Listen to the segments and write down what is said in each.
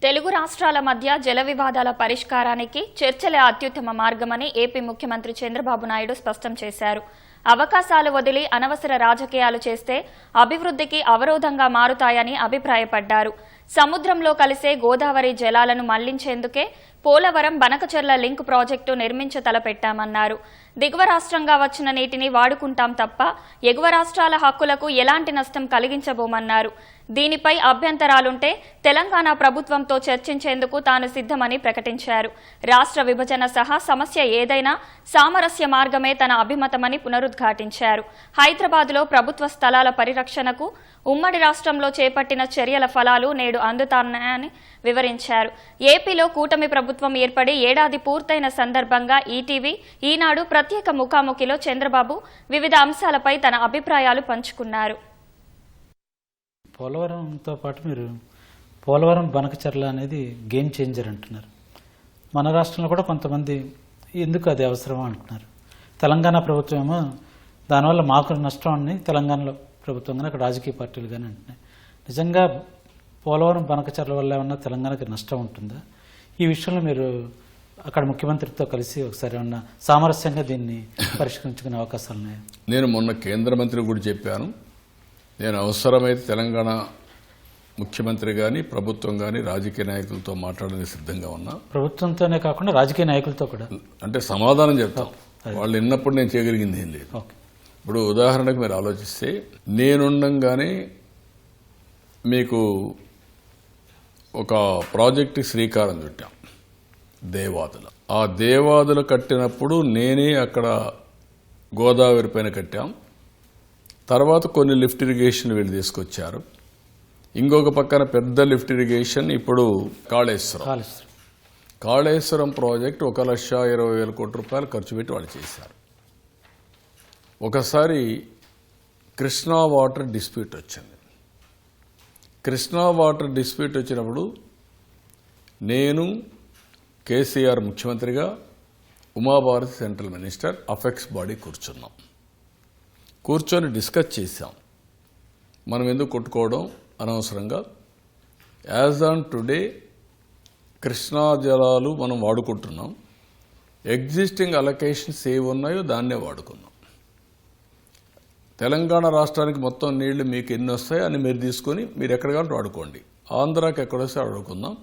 తెలుగు రాష్ట్రాల మధ్య జల వివాదాల పరిష్కారానికి చర్చలే అత్యుత్తమ మార్గమని ఏపీ ముఖ్యమంత్రి చంద్రబాబు నాయుడు స్పష్టం చేశారు. అవకాశాలు వదిలి అనవసర రాజకీయాలు చేస్తే అభివృద్ధికి అవరోధంగా మారుతాయని అభిప్రాయపడ్డారు. సముద్రంలో కలిసే గోదావరి జలాలను మళ్లించేందుకే పోలవరం బనకచెర్ల లింక్ ప్రాజెక్టు నిర్మించ తలపెట్టామన్నారు. దిగువ రాష్ట్రంగా వచ్చిన నీటిని వాడుకుంటాం తప్ప ఎగువ రాష్ట్రాల హక్కులకు ఎలాంటి నష్టం కలిగించబోమన్నారు. దీనిపై అభ్యంతరాలుంటే తెలంగాణ ప్రభుత్వంతో చర్చించేందుకు తాను సిద్ధమని ప్రకటించారు. రాష్ట్ర విభజన సహా సమస్య ఏదైనా సామరస్య మార్గమే తన అభిమతమని పునరుద్ఘాటించారు. హైదరాబాద్లో ప్రభుత్వ స్థలాల పరిరక్షణకు ఉమ్మడి రాష్ట్రంలో చేపట్టిన చర్యల ఫలాలు నేడు అందుతాయని వివరించారు. ఏపీలో కూటమి ప్రభుత్వం ఏర్పడి ఏడాది పూర్తయిన సందర్భంగా ఈటీవీ, ఈనాడు ప్రత్యేక ముఖాముఖిలో చంద్రబాబు వివిధ అంశాలపై తన అభిప్రాయాలు పంచుకున్నారు. పోలవరంతో పాటు మీరు పోలవరం బనకచెర్ల అనేది గేమ్ చేంజర్ అంటున్నారు. మన రాష్ట్రంలో కూడా కొంతమంది ఎందుకు అది అవసరమా అంటున్నారు. తెలంగాణ ప్రభుత్వం ఏమో దానివల్ల మాకు నష్టం అని తెలంగాణలో ప్రభుత్వం కానీ అక్కడ రాజకీయ పార్టీలు కానీ అంటున్నాయి. నిజంగా పోలవరం బనకచెర్ల వల్ల ఏమన్నా తెలంగాణకి నష్టం ఉంటుందా? ఈ విషయంలో మీరు అక్కడ ముఖ్యమంత్రితో కలిసి ఒకసారి ఏమన్నా సామరస్యంగా దీన్ని పరిష్కరించుకునే అవకాశాలు ఉన్నాయా? నేను మొన్న కేంద్ర మంత్రి కూడా చెప్పాను, నేను అవసరమైతే తెలంగాణ ముఖ్యమంత్రి కానీ ప్రభుత్వం కానీ రాజకీయ నాయకులతో మాట్లాడడానికి సిద్ధంగా ఉన్నా. ప్రభుత్వంతోనే కాకుండా రాజకీయ నాయకులతో కూడా అంటే సమాధానం చెప్తాం. వాళ్ళు విన్నప్పుడు నేను చేయగలిగింది ఏం లేదు. ఇప్పుడు ఉదాహరణకు మీరు ఆలోచిస్తే నేనుండంగానే మీకు ఒక ప్రాజెక్టు శ్రీకారం చుట్టాం, దేవాదుల. ఆ దేవాదులు కట్టినప్పుడు నేనే అక్కడ గోదావరి పైన కట్టాం. తర్వాత కొన్ని లిఫ్ట్ ఇరిగేషన్ వీళ్ళు తీసుకొచ్చారు. ఇంకొక పక్కన పెద్ద లిఫ్ట్ ఇరిగేషన్ ఇప్పుడు కాళేశ్వరం ప్రాజెక్టు 1,20,000 కోట్ల రూపాయలు ఖర్చు పెట్టి వాళ్ళు చేశారు. ఒకసారి కృష్ణా వాటర్ డిస్ప్యూట్ వచ్చింది. కృష్ణా వాటర్ డిస్ప్యూట్ వచ్చినప్పుడు నేను కేసీఆర్ ముఖ్యమంత్రిగా, Uma Bharti central minister, affix body కూర్చొని డిస్కస్ చేశాం. మనం ఎందుకు కొట్టుకోవడం అనవసరంగా. యాజ్ ఆన్ టుడే కృష్ణా జలాలు మనం వాడుకుంటున్నాం. ఎగ్జిస్టింగ్ అలొకేషన్స్ ఏవి ఉన్నాయో దాన్నే వాడుకున్నాం. తెలంగాణ రాష్ట్రానికి మొత్తం నీళ్లు మీకు ఎన్ని వస్తాయో అని మీరు తీసుకొని మీరు ఎక్కడ కావాలంటే వాడుకోండి. ఆంధ్రాకి ఎక్కడొస్తే వాడుకుందాం,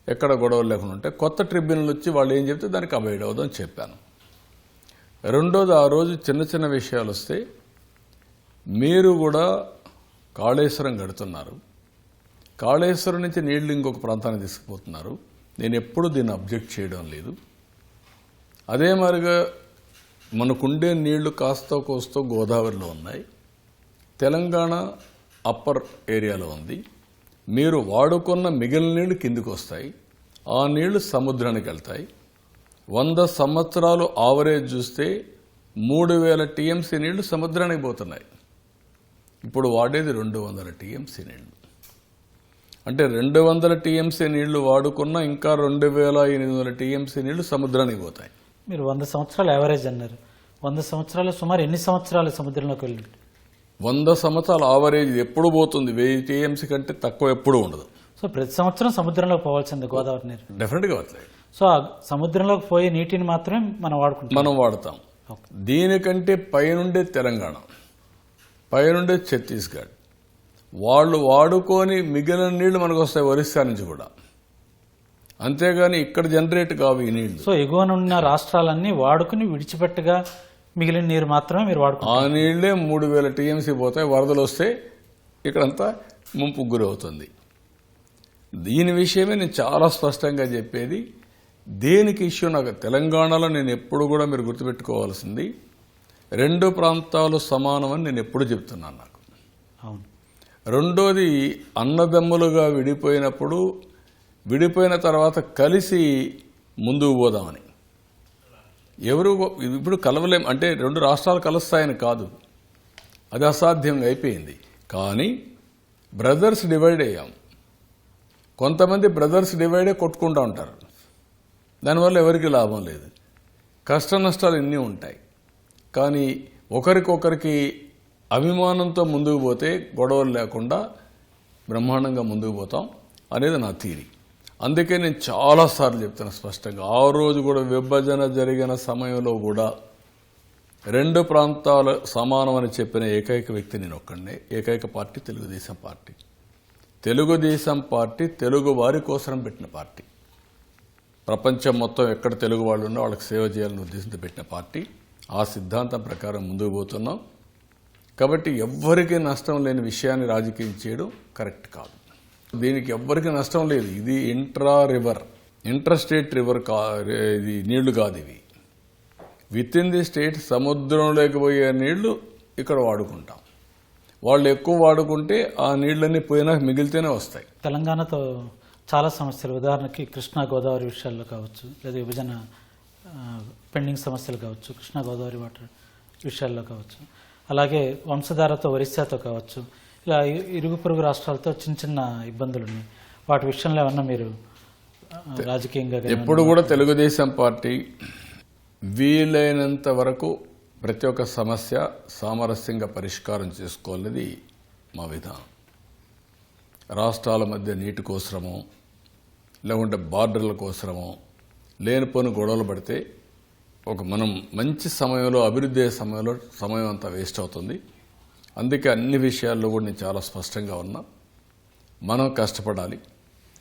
ఎక్కడ గొడవలు లేకుండా ఉంటే. కొత్త ట్రిబ్యునల్ వచ్చి వాళ్ళు ఏం చెప్తే దానికి అవాయిడ్ అవుదని చెప్పాను. రెండోది, ఆ రోజు చిన్న చిన్న విషయాలు వస్తే మీరు కూడా కాళేశ్వరం కడుతున్నారు, కాళేశ్వరం నుంచి నీళ్లు ఇంకొక ప్రాంతానికి తీసుకుపోతున్నారు. నేను ఎప్పుడు దీన్ని అబ్జెక్ట్ చేయడం లేదు. అదే మరిగా మనకుండే నీళ్లు కాస్తో కోస్తో గోదావరిలో ఉన్నాయి, తెలంగాణ అప్పర్ ఏరియాలో ఉంది. మీరు వాడుకున్న మిగిలిన నీళ్లు కిందికి వస్తాయి, ఆ నీళ్లు సముద్రానికి వెళ్తాయి. 100 సంవత్సరాలు ఆవరేజ్ చూస్తే 3,000 టీఎంసీ నీళ్లు సముద్రానికి పోతున్నాయి. ఇప్పుడు వాడేది 200 టీఎంసీ నీళ్లు. అంటే 200 టీఎంసీ నీళ్లు వాడుకున్న ఇంకా 2,800 టీఎంసీ నీళ్లు సముద్రానికి పోతాయి. మీరు 100 సంవత్సరాలు యావరేజ్ అన్నారు. 100 సంవత్సరాలు సుమారు ఎన్ని సంవత్సరాలు సముద్రంలోకి వెళ్ళి? 100 సంవత్సరాల ఆవరేజ్ ఎప్పుడు పోతుంది? 1000 టీఎంసీ కంటే తక్కువ ఎప్పుడు ఉండదు. సో ప్రతి సంవత్సరం సముద్రంలోకి పోవాల్సింది గోదావరి నీరు? డెఫినెట్గా వస్తాయి. సో ఆ సముద్రంలోకి పోయే నీటిని మాత్రమే మనం వాడతాం. దీనికంటే పైనుండే తెలంగాణ, పైనుండే ఛత్తీస్గఢ్, వాళ్ళు వాడుకొని మిగిలిన నీళ్లు మనకు వస్తాయి ఒరిస్సా నుంచి కూడా. అంతేగాని ఇక్కడ జనరేట్ కావు ఈ నీళ్లు. సో ఎగువనున్న రాష్ట్రాలన్నీ వాడుకుని విడిచిపెట్టగా మిగిలిన నీరు మాత్రమే మీరు వాడుకుంటారు. ఆ నీళ్లే 3,000 టీఎంసీ పోతాయి. వరదలు వస్తే ఇక్కడంతా ముంపుకు గురవుతుంది. దీని విషయమే నేను చాలా స్పష్టంగా చెప్పేది. దేనికి ఇష్యూ నాకు తెలంగాణలో నేను ఎప్పుడు కూడా మీరు గుర్తుపెట్టుకోవాల్సింది, 2 ప్రాంతాలు సమానమని నేను ఎప్పుడు చెప్తున్నాను. నాకు అవును. రెండోది, అన్నదమ్ములుగా విడిపోయిన తర్వాత కలిసి ముందుకు పోదామని. ఎవరు ఇప్పుడు కలవలేం అంటే 2 రాష్ట్రాలు కలుస్తాయని కాదు, అది అసాధ్యంగా అయిపోయింది. కానీ బ్రదర్స్ డివైడ్ అయ్యాం. కొంతమంది బ్రదర్స్ డివైడే కొట్టుకుంటూ ఉంటారు, దానివల్ల ఎవరికి లాభం లేదు. కష్ట నష్టాలు ఎన్ని ఉంటాయి. కానీ ఒకరికొకరికి అభిమానంతో ముందుకు పోతే గొడవలు లేకుండా బ్రహ్మాండంగా ముందుకు పోతాం అనేది నా థీరీ. అందుకే నేను చాలాసార్లు చెప్తాను స్పష్టంగా, ఆ రోజు కూడా విభజన జరిగిన సమయంలో కూడా రెండు ప్రాంతాలు సమానమని చెప్పిన ఏకైక వ్యక్తి నేను ఒక్కడే. ఏకైక party Telugu Desam party. Telugu Desam party Telugu వారి కోసం పెట్టిన పార్టీ. ప్రపంచం మొత్తం ఎక్కడ తెలుగు వాళ్ళు ఉన్నా వాళ్ళకి సేవ చేయాలని ఉద్దేశంతో పెట్టిన పార్టీ. ఆ సిద్ధాంతం ప్రకారం ముందుకు పోతున్నాం. కాబట్టి ఎవ్వరికీ నష్టం లేని విషయాన్ని రాజకీయం చేయడం కరెక్ట్ కాదు. దీనికి ఎవ్వరికీ నష్టం లేదు. ఇది ఇంటర్ స్టేట్ రివర్ ఇది నీళ్లు కాదు. ఇవి విత్ ఇన్ ది స్టేట్ సముద్రంలోకి పోయే నీళ్లు ఇక్కడ వాడుకుంటాం. వాళ్ళు ఎక్కువ వాడుకుంటే ఆ నీళ్ళన్నీ పోయినా మిగిలితేనే వస్తాయి. తెలంగాణతో చాలా సమస్యలు, ఉదాహరణకి కృష్ణా గోదావరి విషయాల్లో కావచ్చు, లేదా విభజన పెండింగ్ సమస్యలు కావచ్చు, కృష్ణా గోదావరి వాటర్ విషయాల్లో కావచ్చు, అలాగే వంశధారతో ఒరిస్సాతో కావచ్చు, ఇలా ఇరుగు పొరుగు రాష్ట్రాలతో చిన్న చిన్న ఇబ్బందులు ఉన్నాయి. వాటి విషయంలో ఏమన్నా మీరు రాజకీయంగా ఎప్పుడు కూడా తెలుగుదేశం పార్టీ వీలైనంత వరకు ప్రతి ఒక్క సమస్య సామరస్యంగా పరిష్కారం చేసుకోవాలనేది మా విధానం. రాష్ట్రాల మధ్య నీటి కోసమో లేకుంటే బార్డర్ల కోసమో లేనిపోని గొడవలు పడితే మనం మంచి సమయంలో అభివృద్ధి అయ్యే సమయంలో సమయం అంతా వేస్ట్ అవుతుంది. అందుకే అన్ని విషయాల్లో కూడా నేను చాలా స్పష్టంగా ఉన్నా. మనం కష్టపడాలి,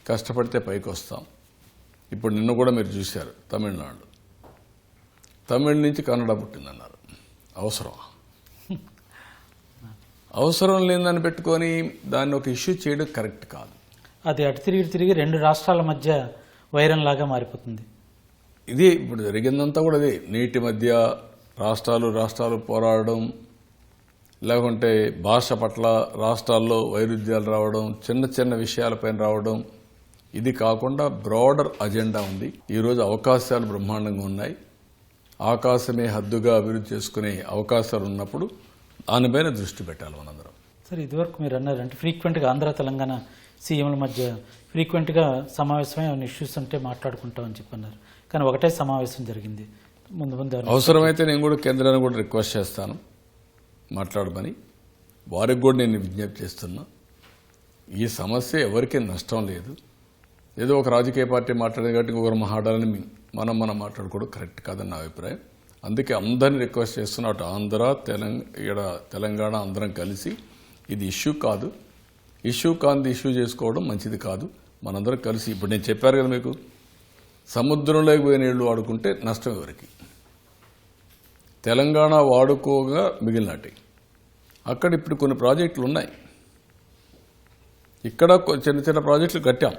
కష్టపడితే పైకి వస్తాం. ఇప్పుడు నిన్న కూడా మీరు చూశారు, తమిళ నుంచి కన్నడ పుట్టిందన్నారు. అవసరం లేదని పెట్టుకొని దాన్ని ఒక ఇష్యూ చేయడం కరెక్ట్ కాదు. అది అటు తిరిగి రెండు రాష్ట్రాల మధ్య వైరం లాగా మారిపోతుంది. ఇది ఇప్పుడు జరిగిందంతా కూడా అదే. నీటి మధ్య రాష్ట్రాలు పోరాడడం, లేకుంటే భాష పట్ల రాష్ట్రాల్లో వైరుధ్యాలు రావడం, చిన్న చిన్న విషయాలపైన రావడం. ఇది కాకుండా బ్రాడర్ అజెండా ఉంది. ఈరోజు అవకాశాలు బ్రహ్మాండంగా ఉన్నాయి. ఆకాశమే హద్దుగా అభివృద్ధి చేసుకునే అవకాశాలు ఉన్నప్పుడు దానిపైన దృష్టి పెట్టాలి మనందరం. సరే, ఇదివరకు మీరు అన్నారంటే ఫ్రీక్వెంట్గా ఆంధ్ర తెలంగాణ సీఎంల మధ్య ఫ్రీక్వెంట్గా సమావేశమై ఏమైనా ఇష్యూస్ ఉంటే మాట్లాడుకుంటామని చెప్పన్నారు. కానీ ఒకటే సమావేశం జరిగింది. ముందు అవసరమైతే నేను కూడా కేంద్రాన్ని కూడా రిక్వెస్ట్ చేస్తాను మాట్లాడమని. వారికి కూడా నేను విజ్ఞప్తి చేస్తున్నా. ఈ సమస్య ఎవరికీ నష్టం లేదు. ఏదో ఒక రాజకీయ పార్టీ మాట్లాడేది కాబట్టి ఇంకొకరు మాట్లాడాలని మనం మాట్లాడుకోవడం కరెక్ట్ కాదని నా అభిప్రాయం. అందుకే అందరినీ రిక్వెస్ట్ చేస్తున్నా, అటు ఆంధ్ర తెలంగాణ అందరం కలిసి ఇది ఇష్యూ కాదు ఇష్యూ చేసుకోవడం మంచిది కాదు. మనందరం కలిసి ఇప్పుడు నేను చెప్పారు కదా మీకు, సముద్రంలోకి పోయే నీళ్లు వాడుకుంటే నష్టం ఎవరికి? తెలంగాణ వాడుకోగా మిగిలినట్టు. అక్కడ ఇప్పుడు కొన్ని ప్రాజెక్టులు ఉన్నాయి. ఇక్కడ చిన్న చిన్న ప్రాజెక్టులు కట్టాం.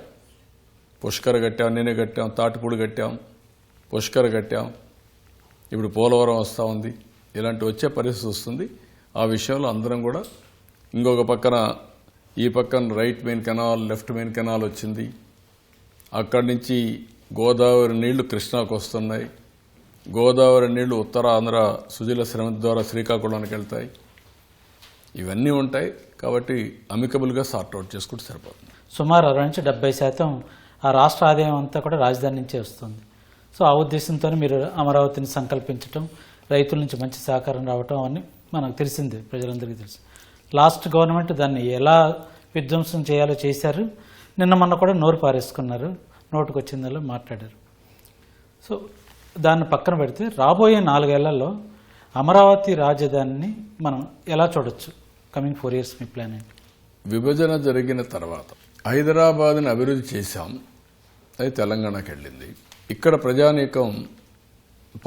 పుష్కర కట్టాం, నేనే కట్టాం, తాటిపూడి కట్టాం, పుష్కర కట్టాం. ఇప్పుడు పోలవరం వస్తూ ఉంది. ఇలాంటి వచ్చే పరిస్థితి వస్తుంది. ఆ విషయంలో అందరం కూడా ఇంకొక పక్కన ఈ పక్కన right main canal, left main canal వచ్చింది. అక్కడి నుంచి గోదావరి నీళ్లు కృష్ణాకు వస్తున్నాయి. గోదావరి నీళ్లు ఉత్తరాంధ్ర సుజల శ్రమ ద్వారా శ్రీకాకుళానికి వెళ్తాయి. ఇవన్నీ ఉంటాయి. కాబట్టి అమికబుల్గా సార్ట్అవుట్ చేసుకుంటే సరిపోతుంది. సుమారు 60 నుంచి 70% ఆ రాష్ట్ర ఆదాయం అంతా కూడా రాజధాని నుంచే వస్తుంది. సో ఆ ఉద్దేశంతో మీరు అమరావతిని సంకల్పించడం, రైతుల నుంచి మంచి సహకారం రావటం అని మనకు తెలిసిందే, ప్రజలందరికీ తెలుసు. లాస్ట్ గవర్నమెంట్ దాన్ని ఎలా విధ్వంసం చేయాలో చేశారు. నిన్న మొన్న కూడా నోరు పారేసుకున్నారు, నోటుకు వచ్చిందలో మాట్లాడారు. సో దాన్ని పక్కన పెడితే రాబోయే 4 ఏళ్లలో అమరావతి రాజధానిని మనం ఎలా చూడొచ్చు? కమింగ్ 4 years మీ ప్లాన్ ఏంటి? విభజన జరిగిన తర్వాత హైదరాబాద్ని అభివృద్ధి చేశాం. అది తెలంగాణకి వెళ్ళింది. ఇక్కడ ప్రజానీకం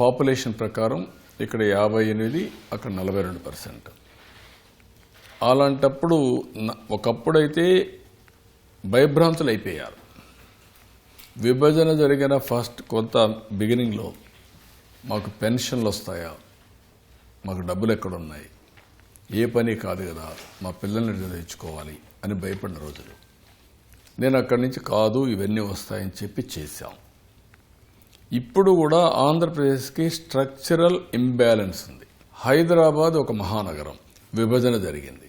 పాపులేషన్ ప్రకారం ఇక్కడ 58, అక్కడ 42%. అలాంటప్పుడు ఒకప్పుడైతే భయభ్రాంతులు అయిపోయారు. విభజన జరిగిన ఫస్ట్ కొంత బిగినింగ్లో మాకు పెన్షన్లు వస్తాయా, మాకు డబ్బులు ఎక్కడున్నాయి, ఏ పని కాదు కదా, మా పిల్లల్ని చదివించుకోవాలి అని భయపడిన రోజులు. నేను అక్కడి నుంచి కాదు ఇవన్నీ వస్తాయని చెప్పి చేశాం. ఇప్పుడు కూడా ఆంధ్రప్రదేశ్కి స్ట్రక్చరల్ ఇంబ్యాలెన్స్ ఉంది. హైదరాబాద్ ఒక మహానగరం, విభజన జరిగింది.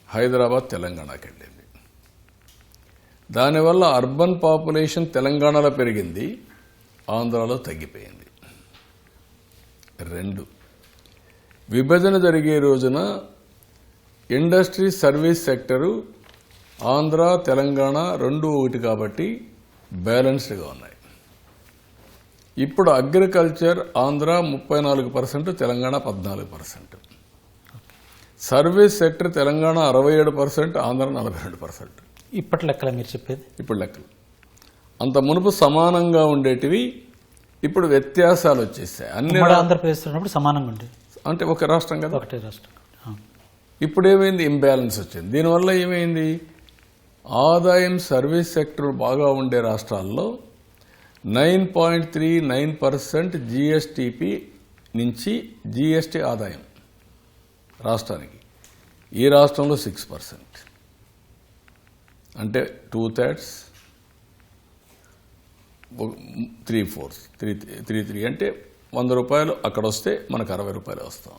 హైదరాబాద్ తెలంగాణకి వెళ్ళింది. దానివల్ల అర్బన్ పాపులేషన్ తెలంగాణలో పెరిగింది, ఆంధ్రాలో తగ్గిపోయింది. 2, విభజన జరిగే రోజున industry service sector Andhra Telangana 2 ఒకటి కాబట్టి బ్యాలెన్స్డ్గా ఉన్నాయి. ఇప్పుడు agriculture Andhra 34%, Telangana 14%. Service sector Telangana 67%, Andhra 42%. ఇప్పటి లెక్కల మీరు చెప్పేది? ఇప్పుడు లెక్కలు అంత మునుపు సమానంగా ఉండేటివి ఇప్పుడు వ్యత్యాసాలు వచ్చేసాయి. అన్ని ఉమ్మడి ఆంధ్రప్రదేశ్ ఉన్నప్పుడు సమానంగా ఉండేది, అంటే ఒక రాష్ట్రం కదా, ఒకటే రాష్ట్రం. ఇప్పుడు ఏమైంది, ఇంబ్యాలెన్స్ వచ్చింది. దీనివల్ల ఏమైంది, ఆదాయం సర్వీస్ సెక్టర్ బాగా ఉండే రాష్ట్రాల్లో 9.39% జిఎస్టిపి నుంచి జిఎస్టి ఆదాయం రాష్ట్రానికి. ఈ రాష్ట్రంలో 6%, అంటే 2/3, 3/4, 3 అంటే 100 రూపాయలు అక్కడ వస్తే మనకు 60 రూపాయలు వస్తాం.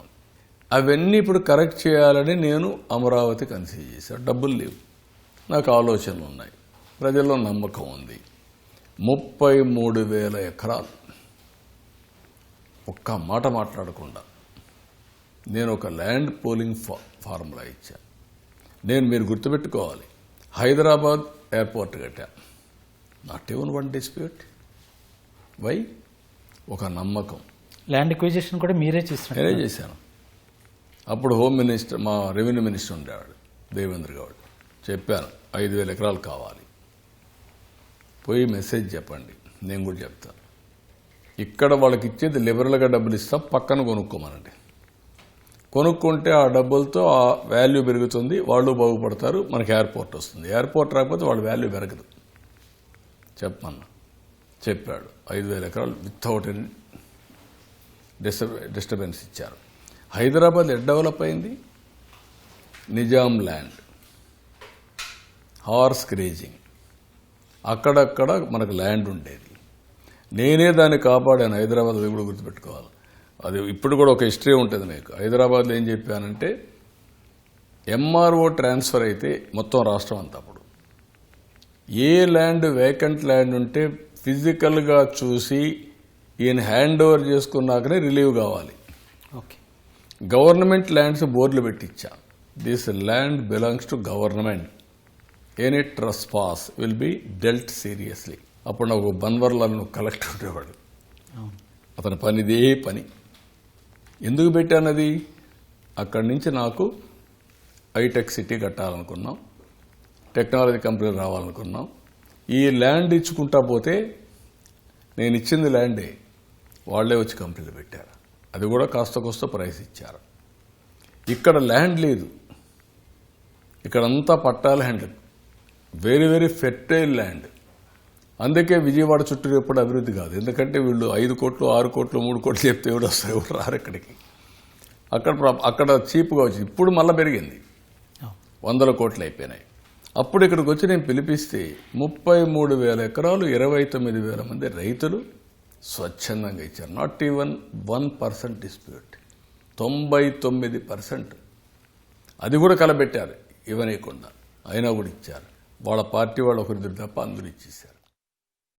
అవన్నీ ఇప్పుడు కరెక్ట్ చేయాలని నేను అమరావతి కన్సీవ్ చేశాను. డబ్బులు లేవు, నాకు ఆలోచనలు ఉన్నాయి, ప్రజల్లో నమ్మకం ఉంది. 33,000 ఎకరాలు ఒక్క మాట మాట్లాడకుండా నేను ఒక ల్యాండ్ పోలింగ్ ఫార్ములా ఇచ్చాను. మీరు గుర్తుపెట్టుకోవాలి, హైదరాబాద్ ఎయిర్పోర్ట్ కట్టా, not even one dispute. Why? ఒక నమ్మకం. ల్యాండ్ ఎక్విజిషన్ కూడా మీరే చేశారు? నేనే చేశాను. అప్పుడు హోమ్ మినిస్టర్, మా రెవెన్యూ మినిస్టర్ ఉండేవాడు దేవేంద్ర గౌడ్. చెప్పాను 5,000 ఎకరాలు కావాలి, పోయి మెసేజ్ చెప్పండి, నేను కూడా చెప్తాను. ఇక్కడ వాళ్ళకి ఇచ్చేది లిబరల్గా డబ్బులు ఇస్తాం, పక్కన కొనుక్కోమనండి. కొనుక్కుంటే ఆ డబ్బులతో ఆ వాల్యూ పెరుగుతుంది, వాళ్ళు బాగుపడతారు, మనకి ఎయిర్పోర్ట్ వస్తుంది. ఎయిర్పోర్ట్ రాకపోతే వాళ్ళ వాల్యూ పెరగదు చెప్పమన్నా. చెప్పాడు. 5,000 ఎకరాలు వితౌట్ ఎనీ డిస్టర్బెన్స్ ఇచ్చారు. హైదరాబాద్ ఎట్ డెవలప్ అయింది, నిజాం ల్యాండ్, హార్స్ గ్రేజింగ్, అక్కడక్కడ మనకు ల్యాండ్ ఉండేది. నేనే దాన్ని కాపాడాను. హైదరాబాద్ అది కూడా గుర్తుపెట్టుకోవాలి. అది ఇప్పుడు కూడా ఒక హిస్టరీ ఉంటుంది మీకు. హైదరాబాద్లో ఏం చెప్పానంటే, ఎంఆర్ఓ ట్రాన్స్ఫర్ అయితే మొత్తం రాష్ట్రం అంతా అప్పుడు ఏ ల్యాండ్ వేకెంట్ ల్యాండ్ ఉంటే ఫిజికల్గా చూసి ఈయన హ్యాండ్ ఓవర్ చేసుకున్నాకనే రిలీవ్ కావాలి. ఓకే. గవర్నమెంట్ ల్యాండ్స్ బోర్డులు పెట్టించా, this land belongs to government, any trespass will be dealt seriously. అప్పుడు నాకు బన్వర్లాల్ కలెక్టర్ ఉండేవాడు, అతని పని ఇదే పని. ఎందుకు పెట్టానది, అక్కడి నుంచి నాకు హైటెక్ సిటీ కట్టాలనుకున్నాం, టెక్నాలజీ కంపెనీలు రావాలనుకున్నాం. ఈ ల్యాండ్ ఇచ్చుకుంటా పోతే నేను ఇచ్చింది ల్యాండే, వాళ్లే వచ్చి కంపెనీలు పెట్టారు. అది కూడా కాస్త కోస్త ప్రైస్ ఇచ్చారు. ఇక్కడ ల్యాండ్ లేదు, ఇక్కడంతా patta land, very very fertile land. అందుకే విజయవాడ చుట్టూ ఎప్పుడు అభివృద్ధి కాదు. ఎందుకంటే వీళ్ళు 5 కోట్లు 6 కోట్లు 3 కోట్లు చెప్తే ఎవడు వస్తారు, ఎవరు రారు ఇక్కడికి. అక్కడ చీప్గా వచ్చింది. ఇప్పుడు మళ్ళీ పెరిగింది, 100 కోట్లు అయిపోయినాయి. అప్పుడు ఇక్కడికి వచ్చి నేను పిలిపిస్తే 33,000 ఎకరాలు 29,000 మంది రైతులు స్వచ్ఛందంగా ఇచ్చారు. Not even 1% dispute, 99%. అది కూడా కలబెట్టారు ఇవ్వనీయకుండా, అయినా కూడా ఇచ్చారు. వాళ్ళ పార్టీ వాళ్ళు ఒకరిద్దరు తప్ప అందరూ ఇచ్చేశారు.